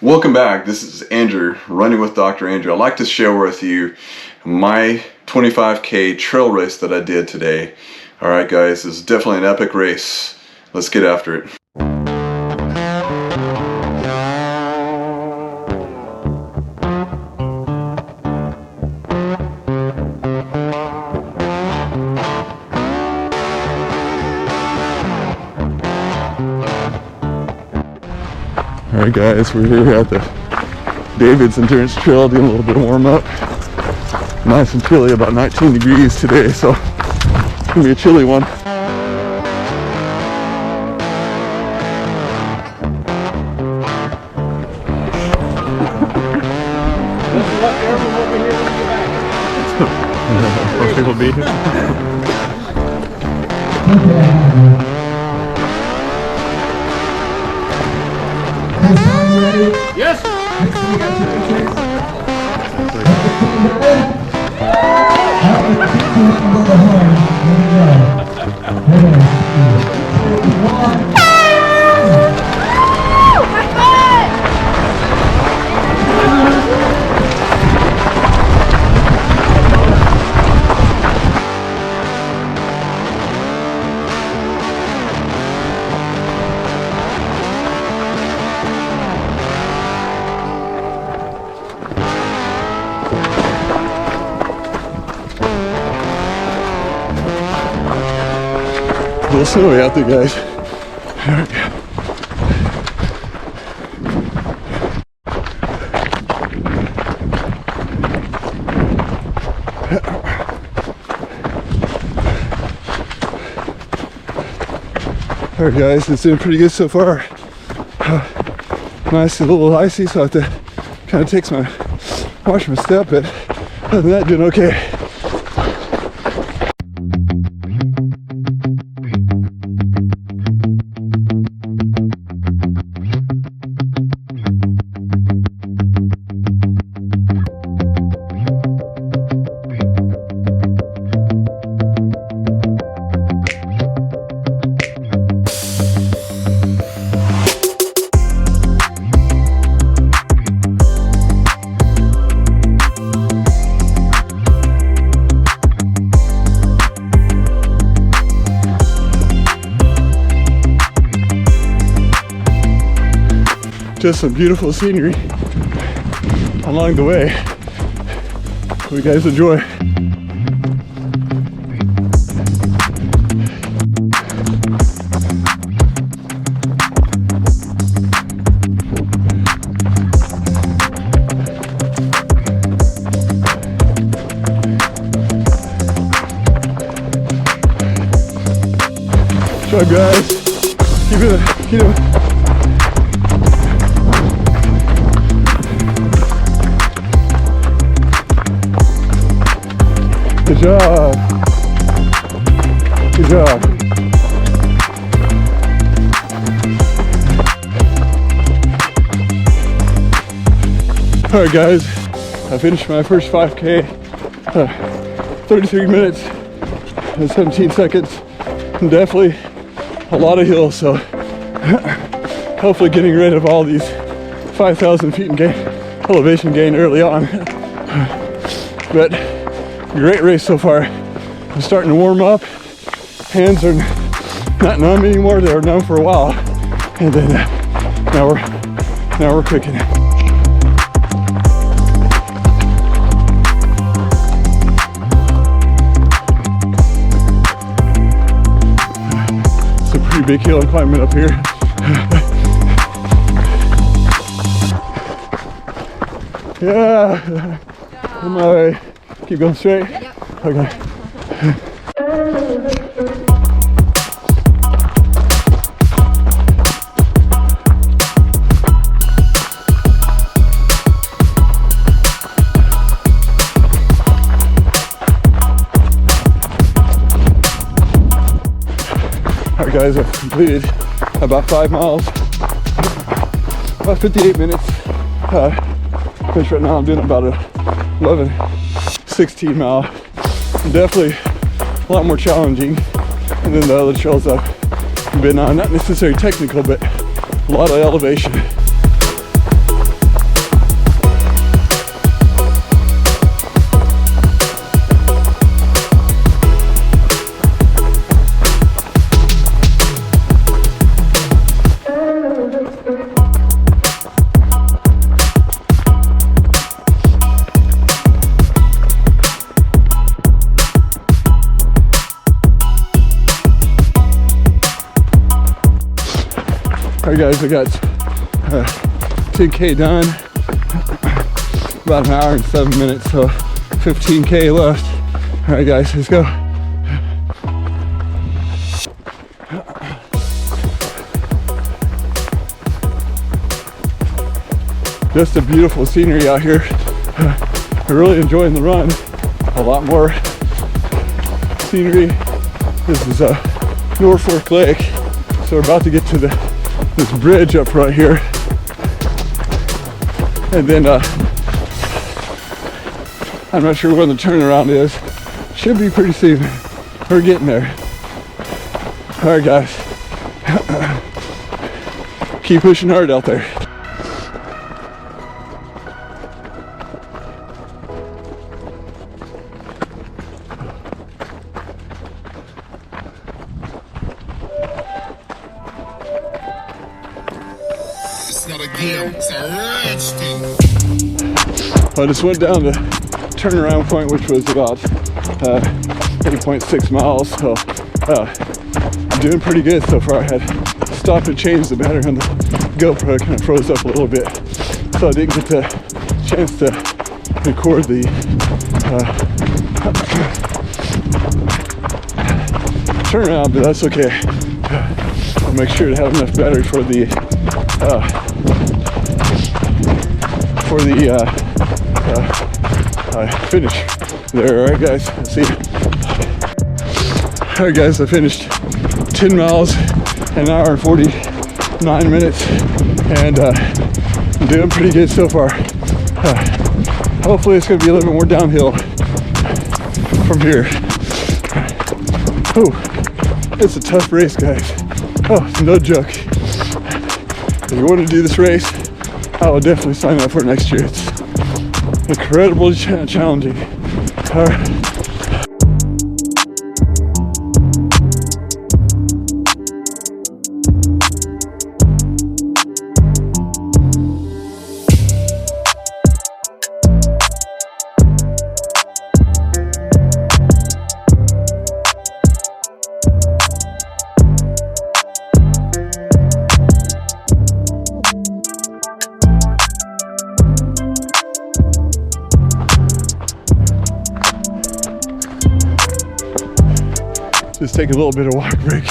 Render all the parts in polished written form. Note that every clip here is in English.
Welcome back. This is Andrew, running with Dr. Andrew. I'd like to share with you my 25K trail race that I did today. All right, guys, this is definitely an epic race. Let's get after it. Alright guys, we're here at the David's Endurance Trail doing a little bit of warm up. Nice and chilly, about 19 degrees today, so it's gonna be a chilly one. Most people be here. Yes! A little snowy out there, guys. Alright. Alright guys, it's doing pretty good so far. Nice, a little icy, so I have to kind of take watch my step, but other than that, doing okay. Just some beautiful scenery along the way. Hope you guys enjoy. Good job, guys. Keep it. Good job. Good job. All right, guys. I finished my first 5K. 33 minutes and 17 seconds. And definitely a lot of hills. So hopefully getting rid of all these 5,000 feet in elevation gain early on. But great race so far. I'm starting to warm up. Hands are not numb anymore. They were numb for a while, and then now we're cooking. It's a pretty big hill I'm climbing up here. Yeah, on my way. Keep going straight? Yep. Okay. Alright guys, I've completed about 5 miles. About 58 minutes. Finished right now, I'm doing about 16 mile. Definitely a lot more challenging than the other trails I've been on. Not necessarily technical, but a lot of elevation. guys, I got 10K done. About an hour and 7 minutes, so 15K left. All right, guys, let's go. Just a beautiful scenery out here. I'm really enjoying the run. A lot more scenery. This is Norfolk Lake. So we're about to get to this bridge up right here. And then I'm not sure when the turnaround is. Should be pretty soon. We're getting there. All right, guys. Keep pushing hard out there. I just went down to turnaround point, which was about 8.6 miles, so I'm doing pretty good so far. I had stopped and changed the battery on the GoPro. It kind of froze up a little bit, so I didn't get the chance to record the turnaround, but that's okay. I'll make sure to have enough battery for the finish there. All right, guys, see you. All right, guys, I finished 10 miles, an hour and 49 minutes, and I'm doing pretty good so far. Hopefully it's going to be a little bit more downhill from here. Oh, it's a tough race, guys. Oh, it's no joke. If you want to do this race, I will definitely sign up for it next year. It's incredibly challenging. All right. Just take a little bit of walk break.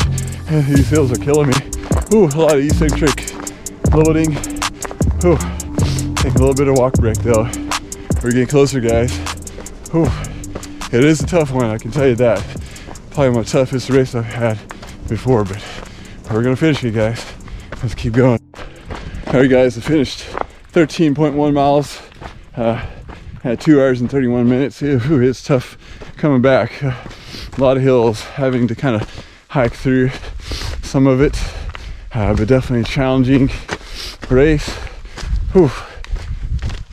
These hills are killing me. Ooh, a lot of eccentric loading. Ooh, take a little bit of walk break though. We're getting closer, guys. Ooh, it is a tough one, I can tell you that. Probably my toughest race I've had before, but we're gonna finish it, guys. Let's keep going. All right, guys, I finished 13.1 miles at 2 hours and 31 minutes. Ooh, it's tough coming back. A lot of hills, having to kind of hike through some of it, but definitely a challenging race. Whew.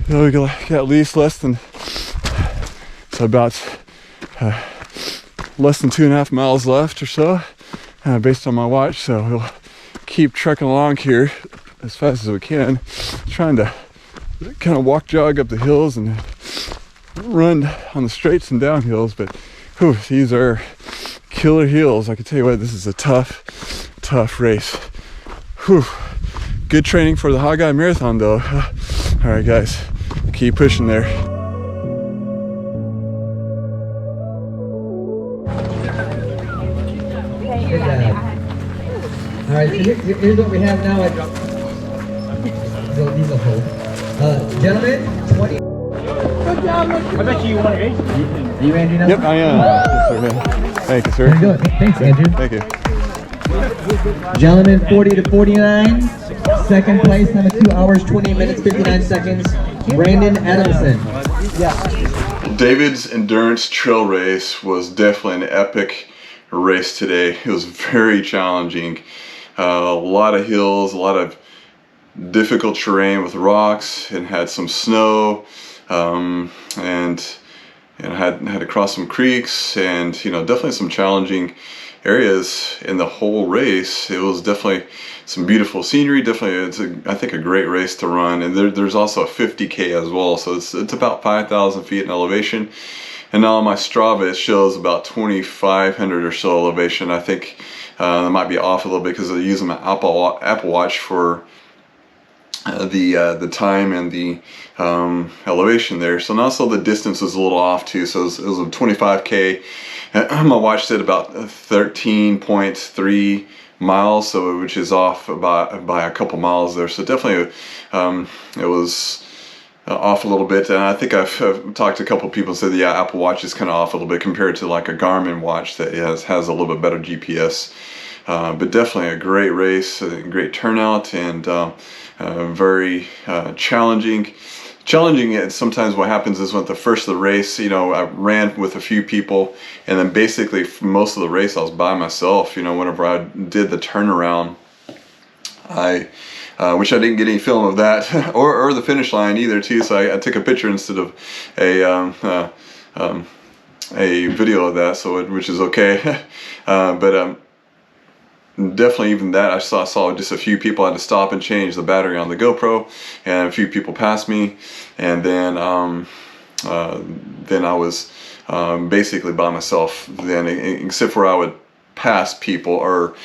We got at least less than less than 2.5 miles left or so, based on my watch. So we'll keep trekking along here as fast as we can, trying to kind of walk jog up the hills and run on the straights and downhills, but whew, these are killer hills. I can tell you what, this is a tough race. Whew. Good training for the Hawkeye Marathon though. All right, guys, keep pushing there. All right, so here's what we have now. These will hold. Gentlemen, 20. Good job. I bet you want to race. Are you Andrew now? Yep, I am. Yes, sir, man. Thank you, sir. Very good. Thanks, Andrew. Thank you. Gentlemen, 40 to 49. Second place, time of 2 hours, 20 minutes, 59 seconds. Brandon Adamson. Yeah. David's endurance trail race was definitely an epic race today. It was very challenging. A lot of hills, a lot of difficult terrain with rocks, and had some snow, and had to cross some creeks, and definitely some challenging areas in the whole race. It was definitely some beautiful scenery. Definitely, I think a great race to run. And there's also a 50K as well, so it's about 5,000 feet in elevation. And now on my Strava it shows about 2,500 or so elevation. I think That might be off a little bit because I'm using my Apple Watch for the time and the elevation there. So, and also the distance was a little off too. So it was a 25K. My watch said about 13.3 miles, so which is off by a couple miles there. So definitely, it was off a little bit. And I think I've talked to a couple people said, yeah, Apple Watch is kind of off a little bit compared to like a Garmin watch that has a little bit better GPS. But definitely a great race, a great turnout, and very challenging. Challenging, sometimes what happens is with the first of the race, you know, I ran with a few people, and then basically for most of the race I was by myself. You know, whenever I did the turnaround, I which I didn't get any film of that or the finish line either too, so I took a picture instead of a video of that, so which is okay. But definitely even that, I saw just a few people. I had to stop and change the battery on the GoPro, and a few people passed me, and then I was basically by myself then, except for I would pass people, or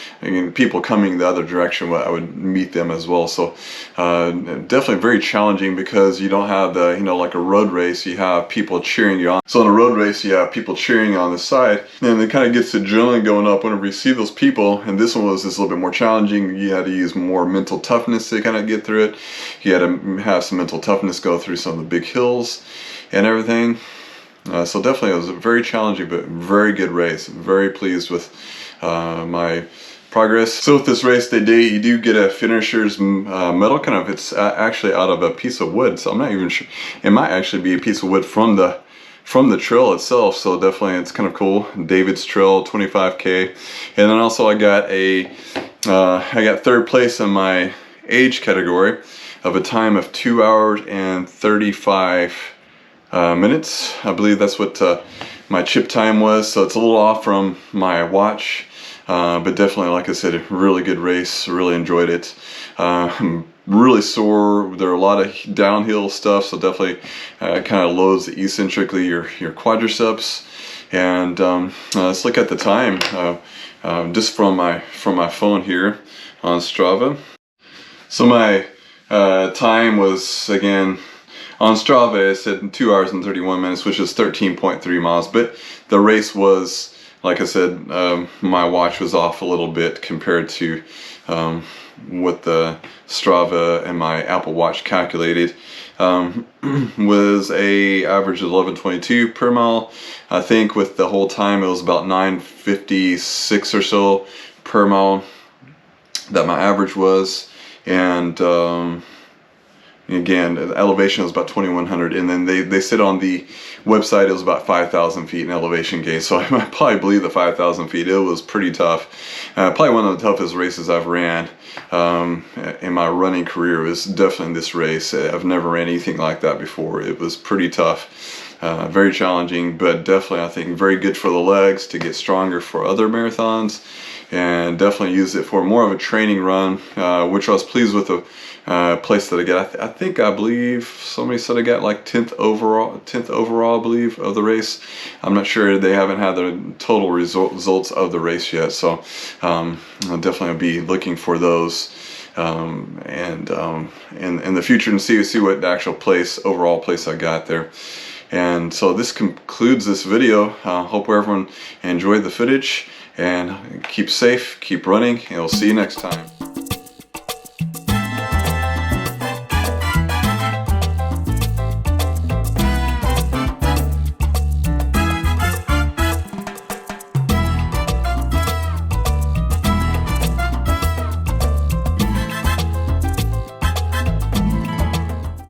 people coming the other direction, I would meet them as well. So definitely very challenging, because you don't have the, you know, like a road race, you have people cheering you on. So in a road race, you have people cheering on the side, and it kind of gets the adrenaline going up whenever you see those people. And this one was just a little bit more challenging. You had to use more mental toughness to kind of get through it. You had to have some mental toughness, go through some of the big hills and everything. So definitely it was a very challenging but very good race. Very pleased with my progress. So with this race, you do get a finisher's medal. Kind of, it's actually out of a piece of wood, so I'm not even sure. It might actually be a piece of wood from the trail itself. So definitely it's kind of cool. David's Trail 25K, and then also I got third place in my age category of a time of 2 hours and 35 minutes. I believe that's what my chip time was, so it's a little off from my watch, but definitely, like I said, a really good race. Really enjoyed it. I'm really sore. There are a lot of downhill stuff, so definitely kind of loads eccentrically your quadriceps. And let's look at the time just from my phone here on Strava. So my time was, again, on Strava, it said 2 hours and 31 minutes, which is 13.3 miles. But the race was, like I said, my watch was off a little bit compared to what the Strava and my Apple Watch calculated. Was a average of 11:22 per mile. I think with the whole time it was about 9:56 or so per mile that my average was. And again, the elevation was about 2,100, and then they said on the website it was about 5,000 feet in elevation gain. So I probably believe the 5,000 feet. It was pretty tough. Probably one of the toughest races I've ran in my running career. Was definitely this race. I've never ran anything like that before. It was pretty tough. Very challenging, but definitely I think very good for the legs to get stronger for other marathons, and definitely use it for more of a training run, which I was pleased with the place that I got. I believe somebody said I got like 10th overall, I believe, of the race. I'm not sure. They haven't had the total results of the race yet, so I'll definitely be looking for those and in the future, and see what the actual overall place I got there. And so this concludes this video. Hope everyone enjoyed the footage, and keep safe, keep running, and we'll see you next time.